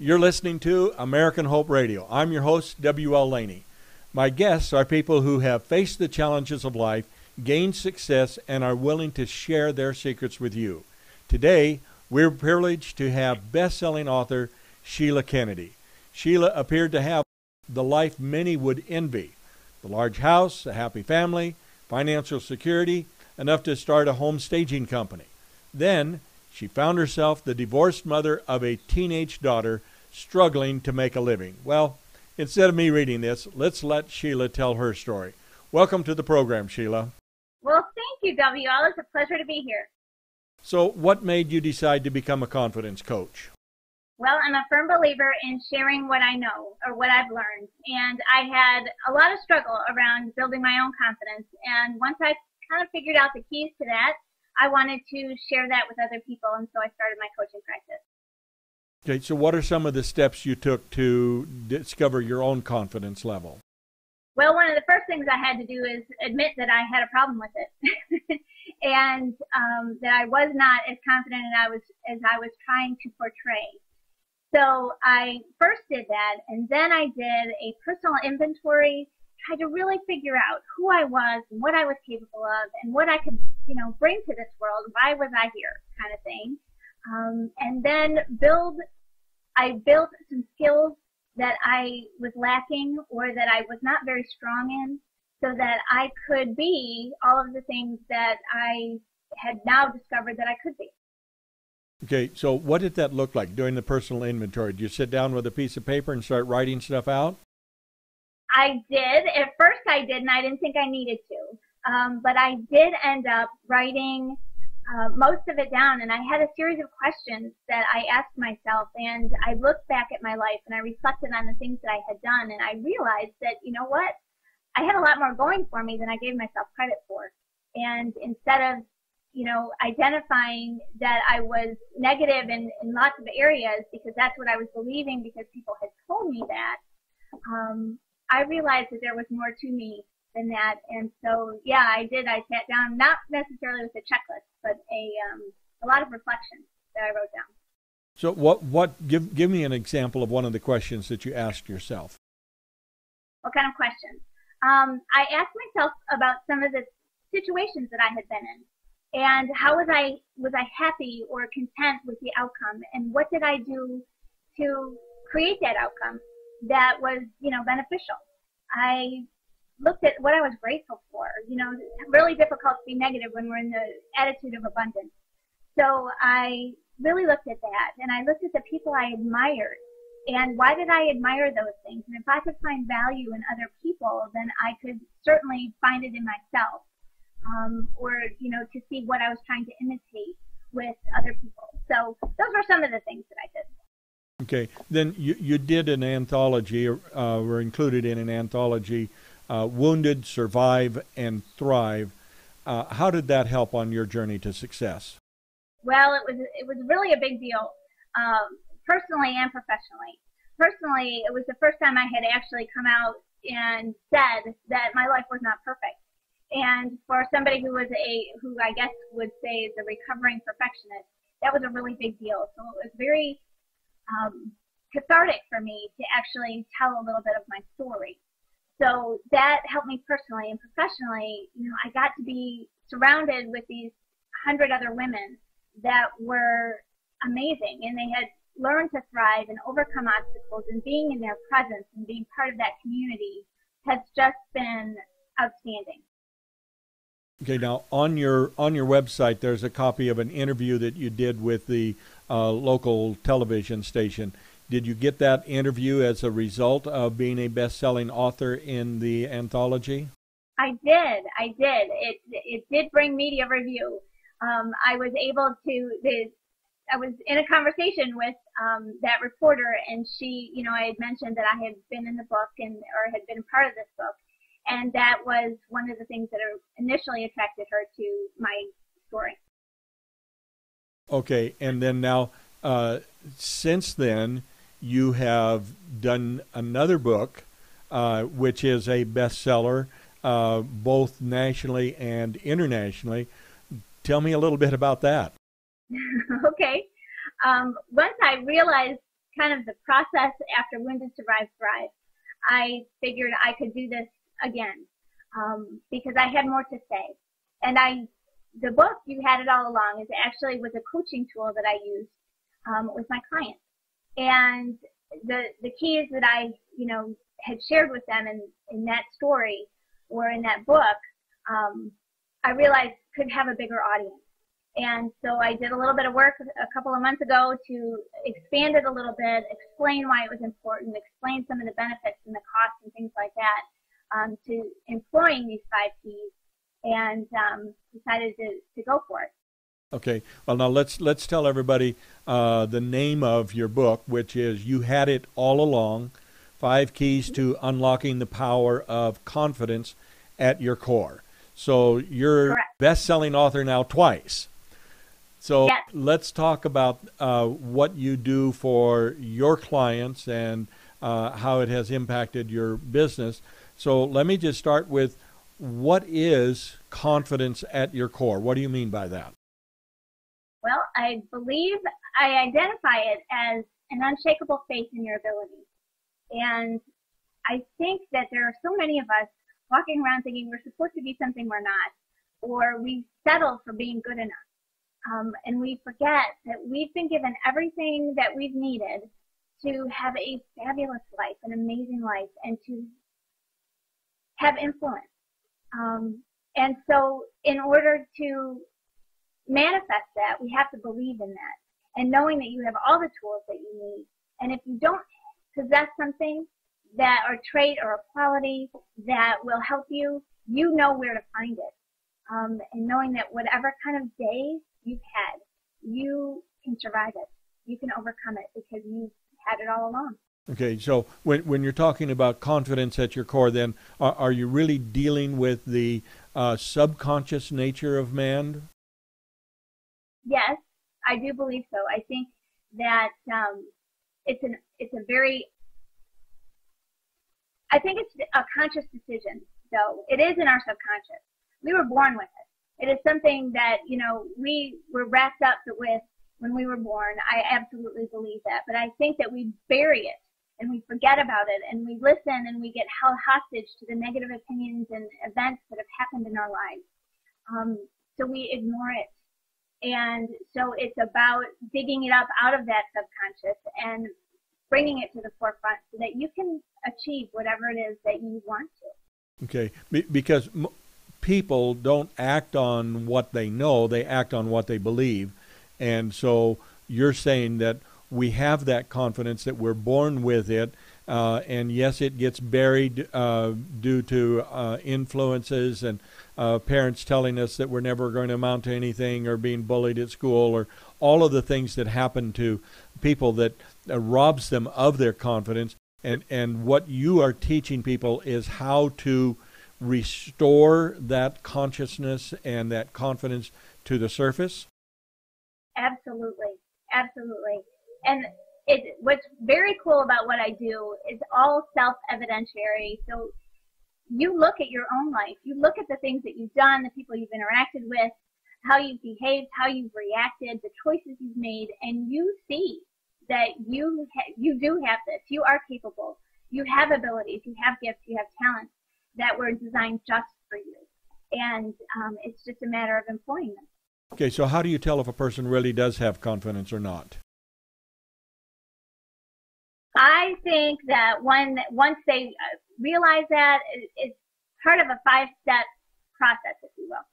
You're listening to American Hope Radio. I'm your host, W.L. Laney. My guests are people who have faced the challenges of life, gained success, and are willing to share their secrets with you. Today, we're privileged to have best-selling author Sheila Kennedy. Sheila appeared to have the life many would envy: the large house, a happy family, financial security, enough to start a home staging company. Then, she found herself the divorced mother of a teenage daughter struggling to make a living. Well, instead of me reading this, let's let Sheila tell her story. Welcome to the program, Sheila. Well, thank you, WL. It's a pleasure to be here. So, what made you decide to become a confidence coach? Well, I'm a firm believer in sharing what I know or what I've learned. And I had a lot of struggle around building my own confidence. And once I kind of figured out the keys to that, I wanted to share that with other people. And so I started my coaching practice. Okay, so what are some of the steps you took to discover your own confidence level? Well, one of the first things I had to do is admit that I had a problem with it. And that I was not as confident as I was trying to portray. So I first did that, and then I did a personal inventory, tried to really figure out who I was and what I was capable of and what I could, bring to this world. Why was I here, kind of thing. And then I built some skills that I was lacking or that I was not very strong in, so that I could be all of the things that I had now discovered that I could be. Okay, so what did that look like during the personal inventory? Did you sit down with a piece of paper and start writing stuff out? I did. At first I did, and I didn't think I needed to. But I did end up writing most of it down, and I had a series of questions that I asked myself, and I looked back at my life, and I reflected on the things that I had done, and I realized that, you know what, I had a lot more going for me than I gave myself credit for. And instead of identifying that I was negative in lots of areas because that's what I was believing because people had told me that, I realized that there was more to me than that. And so, yeah, I did. I sat down, not necessarily with a checklist, but a lot of reflections that I wrote down. So give me an example of one of the questions that you asked yourself. What kind of questions? I asked myself about some of the situations that I had been in. And how was I happy or content with the outcome? And what did I do to create that outcome that was, beneficial? I looked at what I was grateful for. It's really difficult to be negative when we're in the attitude of abundance. So I really looked at that, and I looked at the people I admired. And why did I admire those things? And if I could find value in other people, then I could certainly find it in myself. Or, to see what I was trying to imitate with other people. So those were some of the things that I did. Okay. Then you did an anthology, were included in an anthology, Wounded, Survive, and Thrive. How did that help on your journey to success? Well, it was really a big deal, personally and professionally. Personally, it was the first time I had actually come out and said that my life was not perfect. And for somebody who I guess would say is a recovering perfectionist, that was a really big deal. So it was very cathartic for me to actually tell a little bit of my story. So that helped me personally and professionally. I got to be surrounded with these 100 other women that were amazing, and they had learned to thrive and overcome obstacles, and being in their presence and being part of that community has just been outstanding. Okay, now on your website, there's a copy of an interview that you did with the local television station. Did you get that interview as a result of being a best-selling author in the anthology? I did. It did bring media review. I was in a conversation with that reporter, and she, I had mentioned that I had been in the book or had been a part of this book. And that was one of the things that initially attracted her to my story. Okay, and then now, since then, you have done another book, which is a bestseller, both nationally and internationally. Tell me a little bit about that. Okay. Once I realized kind of the process after Wounded Survive Thrive, I figured I could do this again because I had more to say. And the book, You Had It All Along, was a coaching tool that I used with my clients. And the keys that I, had shared with them in that story or in that book, I realized could have a bigger audience. And so I did a little bit of work a couple of months ago to expand it a little bit, explain why it was important, explain some of the benefits and the costs and things like that to employing these 5 keys, and decided to go for it. Okay. Well, now let's tell everybody the name of your book, which is You Had It All Along, 5 Keys to Unlocking the Power of Confidence at Your Core. So you're Correct. best-selling author now twice. So yes. Let's talk about what you do for your clients and how it has impacted your business. So let me just start with, what is confidence at your core? What do you mean by that? Well, I believe I identify it as an unshakable faith in your ability. And I think that there are so many of us walking around thinking we're supposed to be something we're not, or we settle for being good enough. And we forget that we've been given everything that we've needed to have a fabulous life, an amazing life, and to have influence. And so in order to manifest that, we have to believe in that. And knowing that you have all the tools that you need. And if you don't possess something that, or trait or a quality that will help you, you know where to find it. And knowing that whatever kind of day you've had, you can survive it. You can overcome it because you've had it all along. Okay, so when you're talking about confidence at your core, then are you really dealing with the subconscious nature of man? Yes, I do believe so. I think that it's a conscious decision, though. It is in our subconscious. We were born with it. It is something that, we were wrapped up with when we were born. I absolutely believe that. But I think that we bury it and we forget about it and we listen and we get held hostage to the negative opinions and events that have happened in our lives. So we ignore it. And so it's about digging it up out of that subconscious and bringing it to the forefront so that you can achieve whatever it is that you want to. Okay, because people don't act on what they know, they act on what they believe. And so you're saying that we have that confidence, that we're born with it, and yes, it gets buried due to influences and parents telling us that we're never going to amount to anything, or being bullied at school, or all of the things that happen to people that robs them of their confidence. And what you are teaching people is how to restore that consciousness and that confidence to the surface? Absolutely. Absolutely. And what's very cool about what I do is all self-evidentiary. So you look at your own life. You look at the things that you've done, the people you've interacted with, how you've behaved, how you've reacted, the choices you've made, and you see that you do have this. You are capable. You have abilities. You have gifts. You have talents that were designed just for you. And it's just a matter of employing them. Okay, so how do you tell if a person really does have confidence or not? I think that once they realize that, it's part of a 5-step process, if you will.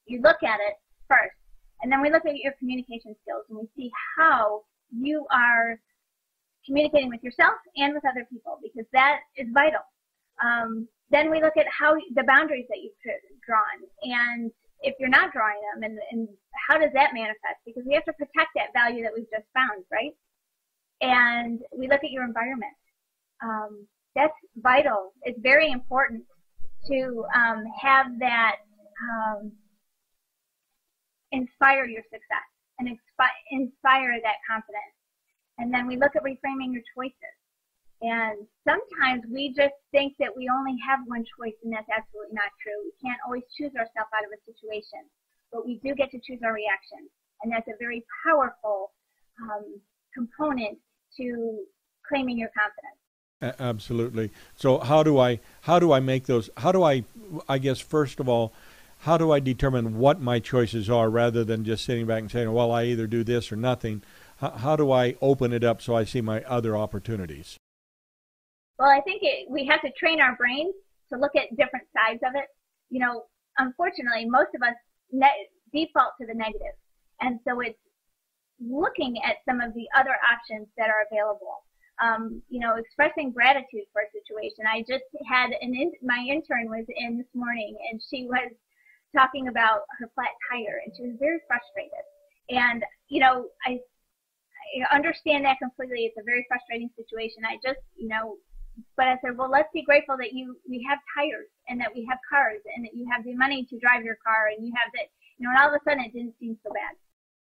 You look at it first, and then we look at your communication skills, and we see how you are communicating with yourself and with other people, because that is vital. Then we look at how the boundaries that you've drawn, and if you're not drawing them, and how does that manifest? Because we have to protect that value that we've just found, right? And we look at your environment. That's vital. It's very important to have that inspire your success and inspire that confidence. And then we look at reframing your choices. And sometimes we just think that we only have one choice, and that's absolutely not true. We can't always choose ourselves out of a situation, but we do get to choose our reaction. And that's a very powerful component to claiming your confidence. Absolutely. So how do I make those, I guess, first of all, how do I determine what my choices are rather than just sitting back and saying, well, I either do this or nothing? How do I open it up so I see my other opportunities? Well, I think we have to train our brains to look at different sides of it. You know, unfortunately, most of us default to the negative. And so it's looking at some of the other options that are available. You know, expressing gratitude for a situation. I just had my intern was in this morning, and she was talking about her flat tire, and she was very frustrated. And, you know, I understand that completely. It's a very frustrating situation. But I said, well, let's be grateful that we have tires and that we have cars and that you have the money to drive your car and you have that, you know, and all of a sudden it didn't seem so bad.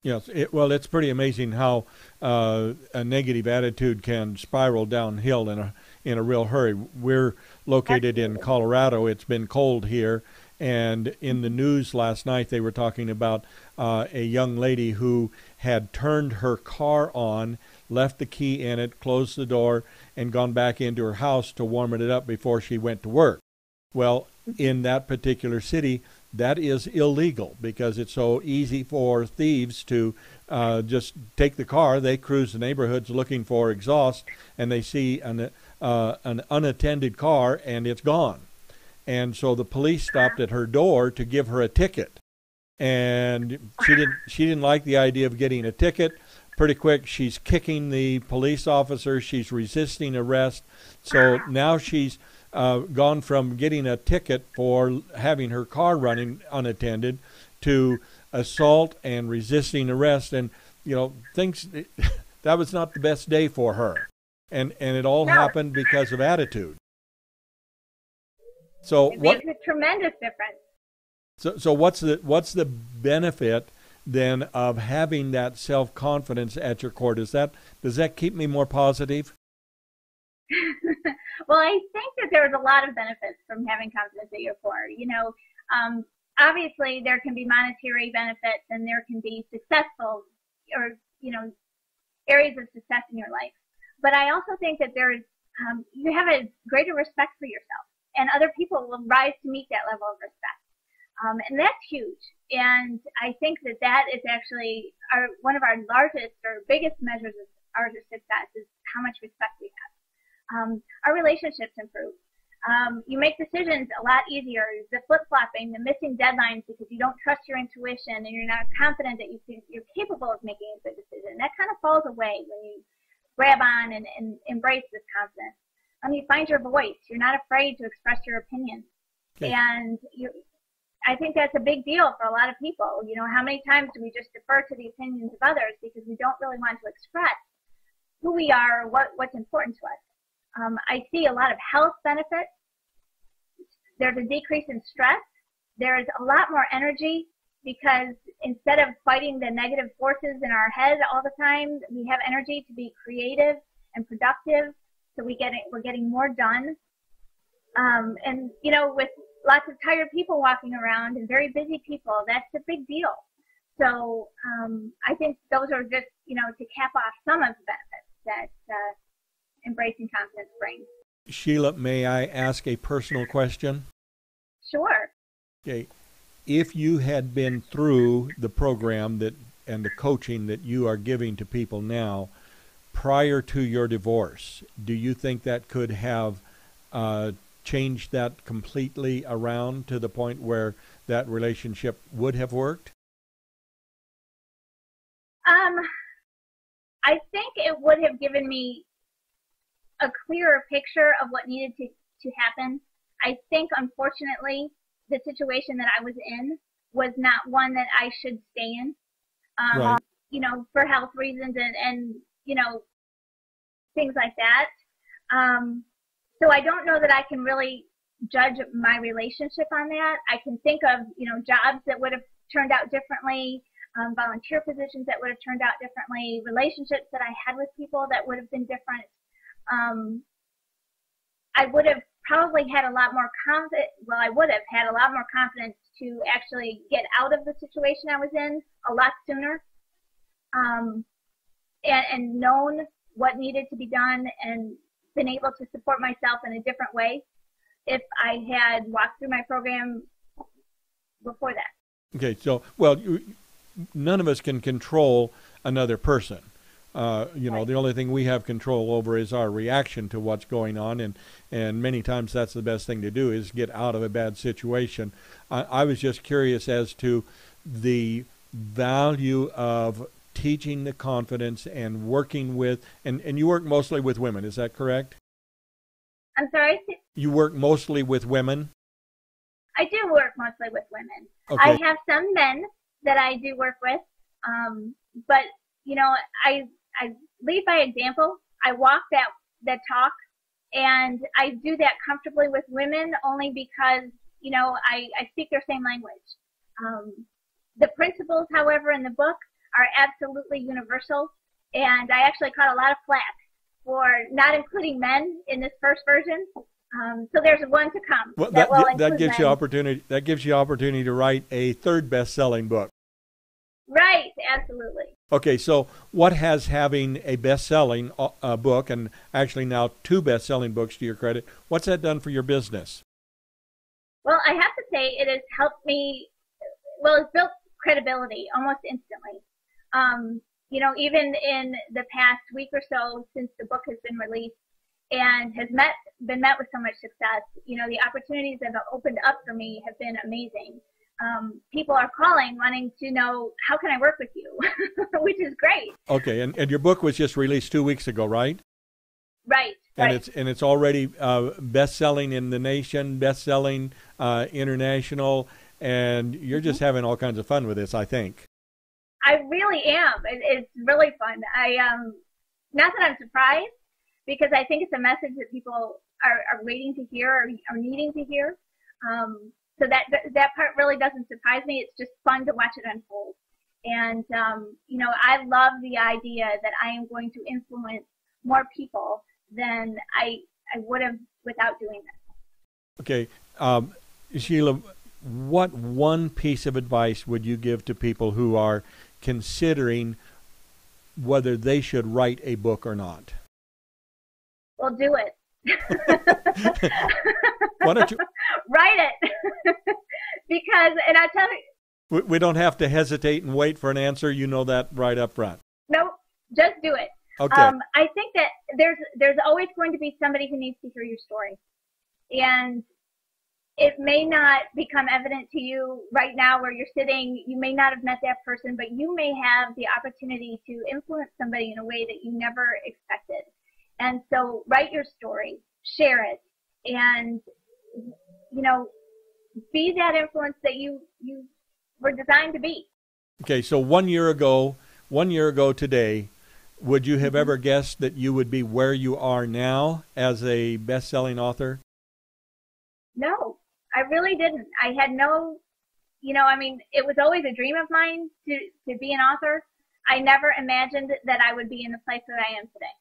Yes, well, it's pretty amazing how a negative attitude can spiral downhill in a real hurry. We're located in Colorado. It's been cold here, and in the news last night they were talking about a young lady who had turned her car on, left the key in it, closed the door, and gone back into her house to warm it up before she went to work. Well, in that particular city, that is illegal because it's so easy for thieves to just take the car. They cruise the neighborhoods looking for exhaust, and they see an unattended car, and it's gone. And so the police stopped at her door to give her a ticket, and she didn't like the idea of getting a ticket. Pretty quick, she's kicking the police officer. She's resisting arrest. So now she's gone from getting a ticket for having her car running unattended to assault and resisting arrest. And, you know, that was not the best day for her. And it all happened because of attitude. So it makes a tremendous difference. So what's the benefit then of having that self-confidence at your core? Does that keep me more positive? Well, I think that there's a lot of benefits from having confidence at your core. You know, obviously there can be monetary benefits and there can be successful or, you know, areas of success in your life. But I also think that you have a greater respect for yourself, and other people will rise to meet that level of respect. And that's huge. And I think that is actually one of our largest or biggest measures of our success is how much respect we have. Our relationships improve. You make decisions a lot easier. The flip-flopping, the missing deadlines because you don't trust your intuition and you're not confident that you're capable of making a good decision. That kind of falls away when you grab on and embrace this confidence. You find your voice. You're not afraid to express your opinions. Okay. And I think that's a big deal for a lot of people. You know, how many times do we just defer to the opinions of others because we don't really want to express who we are or what's important to us? I see a lot of health benefits. There's a decrease in stress. There's a lot more energy because instead of fighting the negative forces in our head all the time, we have energy to be creative and productive. So we're getting more done. And, you know, with lots of tired people walking around and very busy people, that's a big deal. So I think those are just, you know, to cap off some of the benefits that embracing confidence brings. Sheila, may I ask a personal question? Sure. Okay. If you had been through the program and the coaching that you are giving to people now prior to your divorce, do you think that could have changed that completely around to the point where that relationship would have worked? I think it would have given me a clearer picture of what needed to happen. I think, unfortunately, the situation that I was in was not one that I should stay in, right. You know, for health reasons and, you know, things like that. So I don't know that I can really judge my relationship on that. I can think of, you know, jobs that would have turned out differently, volunteer positions that would have turned out differently, relationships that I had with people that would have been different. I would have probably had a lot more I would have had a lot more confidence to actually get out of the situation I was in a lot sooner, and known what needed to be done and been able to support myself in a different way if I had walked through my program before that. Okay, so, well, none of us can control another person. Right. The only thing we have control over is our reaction to what's going on, and many times that's the best thing to do is get out of a bad situation. I was just curious as to the value of teaching the confidence and working with, and you work mostly with women, is that correct? I'm sorry? You work mostly with women? I do work mostly with women. Okay. I have some men that I do work with, but, I lead by example. I walk that talk, and I do that comfortably with women only because, I speak their same language. The principles, however, in the book are absolutely universal, and I actually caught a lot of flack for not including men in this first version. So there's one to come. Well, that gives you opportunity. That gives you opportunity to write a third best-selling book. Right, absolutely. Okay, so what has having a best-selling book, and actually now 2 best-selling books to your credit, what's that done for your business? Well, I have to say it has helped me. Well, it's built credibility almost instantly. Even in the past week or so since the book has been released and has been met with so much success, the opportunities that have opened up for me have been amazing. People are calling wanting to know, how can I work with you? Which is great. Okay, and your book was just released 2 weeks ago, right? Right. And right. it's already best-selling in the nation, best-selling international, and you're just having all kinds of fun with this, I think. I really am. It's really fun. Not that I'm surprised, because I think it's a message that people are waiting to hear or needing to hear. So that part really doesn't surprise me. It's just fun to watch it unfold. And, I love the idea that I am going to influence more people than I would have without doing this. Okay. Sheila, what one piece of advice would you give to people who are considering whether they should write a book or not? Well, do it. Why don't you write it? Because, and I tell you, we don't have to hesitate and wait for an answer. You know that right up front. No, just do it. Okay. I think that there's always going to be somebody who needs to hear your story, and it may not become evident to you right now where you're sitting. You may not have met that person, but you may have the opportunity to influence somebody in a way that you never expected. And so write your story, share it, and, be that influence that you were designed to be. Okay, so 1 year ago today, would you have ever guessed that you would be where you are now as a best-selling author? No, I really didn't. I had no, it was always a dream of mine to be an author. I never imagined that I would be in the place that I am today.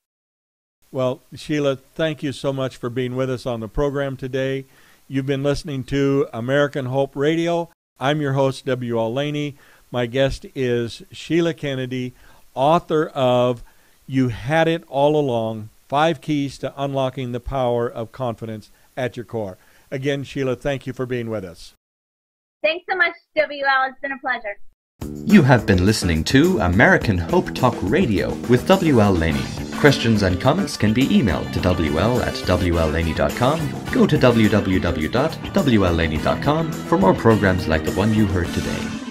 Well, Sheila, thank you so much for being with us on the program today. You've been listening to American Hope Radio. I'm your host, W.L. Laney. My guest is Sheila Kennedy, author of You Had It All Along, 5 Keys to Unlocking the Power of Confidence at Your Core. Again, Sheila, thank you for being with us. Thanks so much, W.L. It's been a pleasure. You have been listening to American Hope Talk Radio with W.L. Laney. Questions and comments can be emailed to wl@wllaney.com. Go to www.wllaney.com for more programs like the one you heard today.